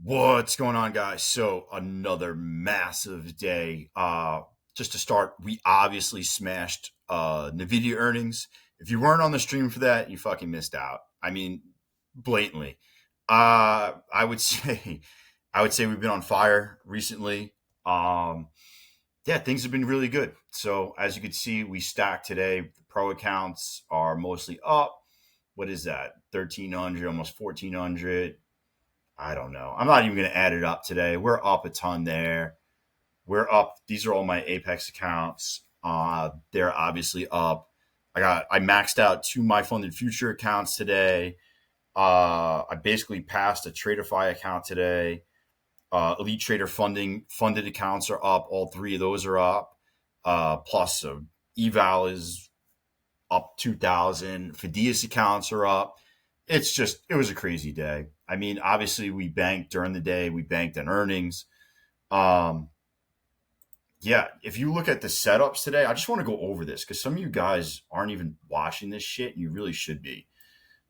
What's going on, guys? So another massive day. Just to start, we obviously smashed Nvidia earnings. If you weren't on the stream for that, you fucking missed out. I mean, blatantly. I would say, I would say we've been on fire recently. Um, yeah, things have been really good. So as you can see, we stacked today. The pro accounts are mostly up. What is that? 1,300, almost 1,400. I don't know. I'm not even going to add it up today. We're up a ton there. We're up. These are all my Apex accounts. They're obviously up. I maxed out two my funded future accounts today. I basically passed a TraderFi account today. Elite Trader funded accounts are up. All three of those are up. Plus eval is up 2,000. Fidias accounts are up. It was a crazy day. I mean, obviously we banked during the day. We banked on earnings. Um, yeah, if you look at the setups today, I just want to go over this because some of you guys aren't even watching this shit, and you really should be.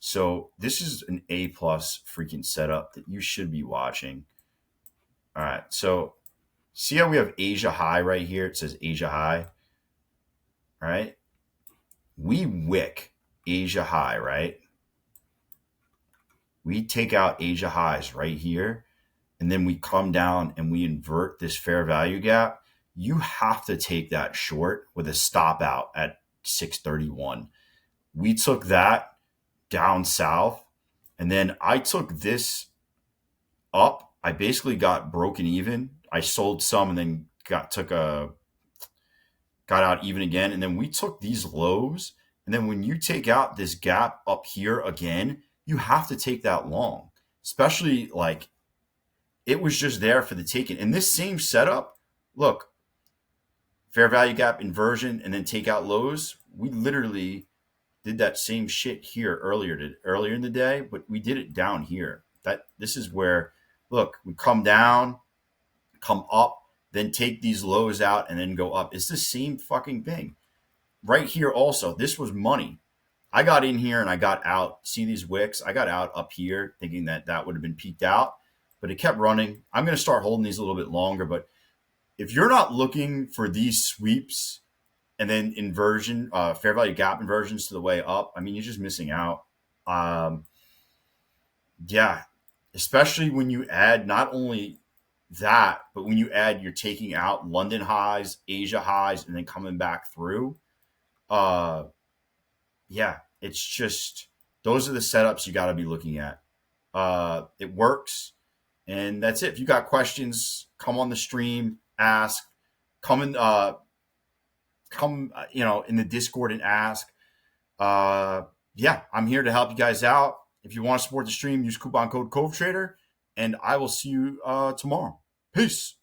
So this is an A plus freaking setup that you should be watching. All right, so see how we have Asia high right here? It says Asia high. All right, we wick Asia high, right? We take out Asia highs right here, and then we come down and we invert this fair value gap. You have to take that short with a stop out at 631. We took that down south, and then I took this up. I basically got broken even. I sold some and then got out even again, and then we took these lows. And then when you take out this gap up here again, you have to take that long, especially like it was just there for the taking. In this same setup, look, fair value gap inversion and then take out lows. We literally did that same shit here earlier in the day, but we did it down here. That this is where look, we come down, come up, then take these lows out and then go up. It's the same fucking thing. Right here also, this was money. I got in here and I got out. See these wicks? I got out up here thinking that that would have been peaked out, but it kept running. I'm going to start holding these a little bit longer, but if you're not looking for these sweeps and then inversion, fair value gap inversions to the way up, I mean, you're just missing out. Um, yeah, especially when you add not only that, but when you add you're taking out London highs, Asia highs, and then coming back through. Uh, yeah, it's just those are the setups you got to be looking at. It works, and that's it. If you got questions, come on the stream, ask, come in, in the Discord and ask. Uh, yeah, I'm here to help you guys out. If you want to support the stream, use coupon code Cove Trader, and I will see you tomorrow. Peace.